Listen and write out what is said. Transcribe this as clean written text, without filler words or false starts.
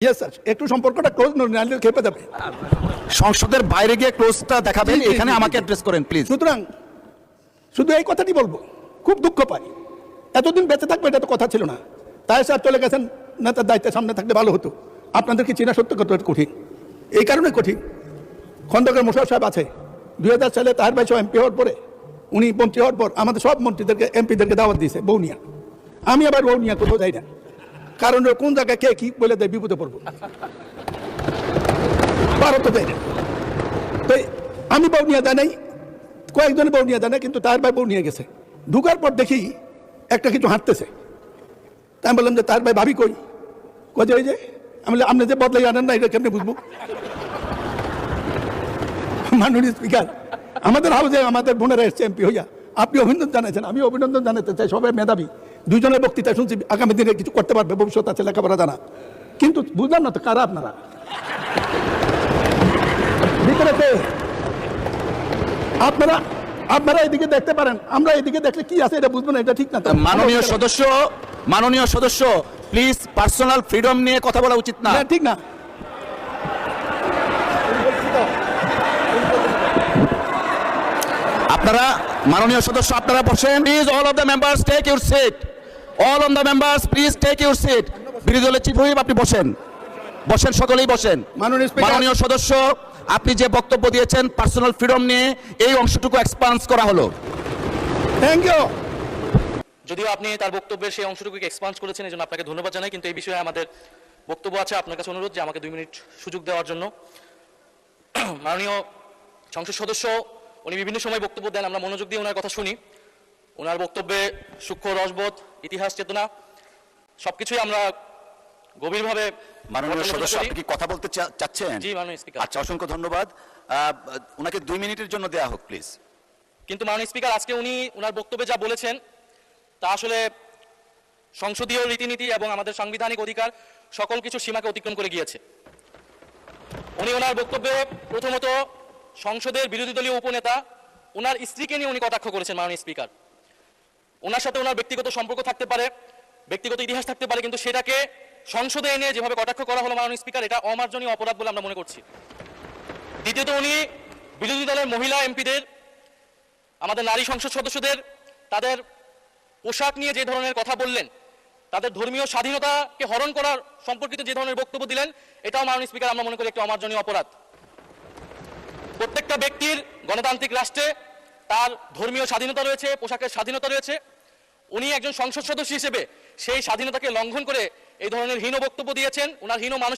Yes sir, একটু সম্পর্কটা close নাইলে খেপে যাবে। সংসদের বাইরে গিয়ে ক্লোজটা দেখাবেন, এখানে আমাকে অ্যাড্রেস করেন প্লিজ। সুতরাং শুধু এই কথাটি বলবো, খুব দুঃখ পাই, এতদিন বেঁচে থাকবে এটা তো কথা ছিল না। তাই স্যার চলে গেছেন, নেতার দায়িত্বের সামনে থাকলে ভালো হতো। আপনাদেরকে চেনা সত্য কত কঠিন, এই কারণে কঠিন। খন্দকার মোশাররফ সাহেব আছে, 2000 সালে তার ভাই এমপি হওয়ার পরে, উনি মন্ত্রী হওয়ার পর আমাদের সব মন্ত্রীদেরকে এমপিদেরকে দাওয়াত দিয়েছে বৌনিয়া। আমি আবার বৌনিয়া কোথাও যাই না, কারণ কোন জায়গায় কে কি বলে দেয় বিপদে পড়বো, ভারত যাই না। তো আমি বৌনিয়া যাই নাই, কয়েকজনে বৌনিয়া যায় না, কিন্তু তার ভাই বৌনিয়া গেছে। ঢুকার পর দেখি একটা কিছু হাঁটতেছে। তাই আমি বললাম যে তার ভাই ভাবি কই? কয়ে ওই যে। আমি বললাম আপনি যে বদলাই আনেন না, এটা কেমনি বুঝবো? মাননীয় স্পিকার, আমাদের হাউসে আমাদের বোনেরা এসছে এমপি হইয়া, আপনি অভিনন্দন জানাইছেন, আমি অভিনন্দন জানাতে চাই। সবাই মেধাবী, দুজনের বক্তৃতা শুনছি, আগামী দিনে কিছু করতে পারবে, ভবিষ্যৎ আছে, লেখাপড়া জানা। কিন্তু বুঝলাম না তো কারা আপনারা ভিতরে কে? আপনারা আপনারা এদিকে দেখতে পারেন, আমরা এদিকে দেখলে কি আছে এটা বুঝবো না, এটা ঠিক না। মাননীয় সদস্য প্লিজ, পার্সোনাল ফ্রিডম নিয়ে কথা বলা উচিত না, ঠিক না। আপনারা মাননীয় সদস্য আপনারা বসেন please. All of the members take your seat, all of the members please take your seat. বিরোধী দলের চিফ হুইপ আপনি বসেন, বসেন, সকলেই বসেন। মাননীয় সদস্য, আপনি যে বক্তব্য দিয়েছেন পার্সোনাল ফ্রিডম নিয়ে, এই অংশটুকু এক্সপান্স করা হলো। Thank you. যদিও আপনি তার বক্তব্যের সেই অংশটুকু এক্সপান্স করেছেন, এই জন্য আপনাকে ধন্যবাদ জানাই, কিন্তু এই বিষয়ে আমাদের বক্তব্য আছে। আপনার কাছে অনুরোধ যে আমাকে 2 মিনিট সুযোগ দেওয়ার জন্য। মাননীয় সংসদ সদস্য উনি বিভিন্ন সময় বক্তব্য দেন, আমরা মনোযোগ দিয়ে ওনার কথা শুনি। ওনার বক্তব্যে সূক্ষ্ম রসবোধ, ইতিহাস চেতনা সবকিছুই আমরা গভীরভাবে। মাননীয় সদস্য, আপনি কি কথা বলতে চাচ্ছেন? জি মাননীয় স্পিকার। আচ্ছা, অসংখ্য ধন্যবাদ। ওনাকে 2 মিনিটের জন্য দেয়া হোক প্লিজ। কিন্তু মাননীয় স্পিকার, আজকে উনি ওনার বক্তব্যে যা বলেছেন তা আসলে সংসদীয় রীতিনীতি এবং আমাদের সাংবিধানিক অধিকার সকল কিছু সীমাকে অতিক্রম করে গিয়েছে। উনি ওনার বক্তব্যে প্রথমত সংসদের বিরোধী দলীয় উপনেতা ওনার স্ত্রীকে নিয়ে উনি কটাক্ষ করেছেন। মাননীয় স্পিকার, ওনার সাথে ওনার ব্যক্তিগত সম্পর্ক থাকতে পারে, ব্যক্তিগত ইতিহাস থাকতে পারে, কিন্তু সেটাকে সংসদে এনে যেভাবে কটাক্ষ করা হলো মাননীয় স্পিকার, এটা অমার্জনীয় অপরাধ বলে আমরা মনে করছি। দ্বিতীয়ত, উনি বিরোধী দলের মহিলা এমপিদের, আমাদের নারী সংসদ সদস্যদের তাদের পোশাক নিয়ে যে ধরনের কথা বললেন, তাদের ধর্মীয় স্বাধীনতাকে হরণ করার সম্পর্কিত যে ধরনের বক্তব্য দিলেন, এটাও মাননীয় স্পিকার আমরা মনে করি একটি অমার্জনীয় অপরাধ। প্রত্যেকটা ব্যক্তির গণতান্ত্রিক রাষ্ট্রে তার ধর্মীয় স্বাধীনতা রয়েছে, পোশাকের স্বাধীনতা রয়েছে। উনি একজন সংসদ সদস্য হিসেবে সেই স্বাধীনতাকে লঙ্ঘন করে এই ধরনের হীন বক্তব্য দিয়েছেন। ওনার হীন মানসিক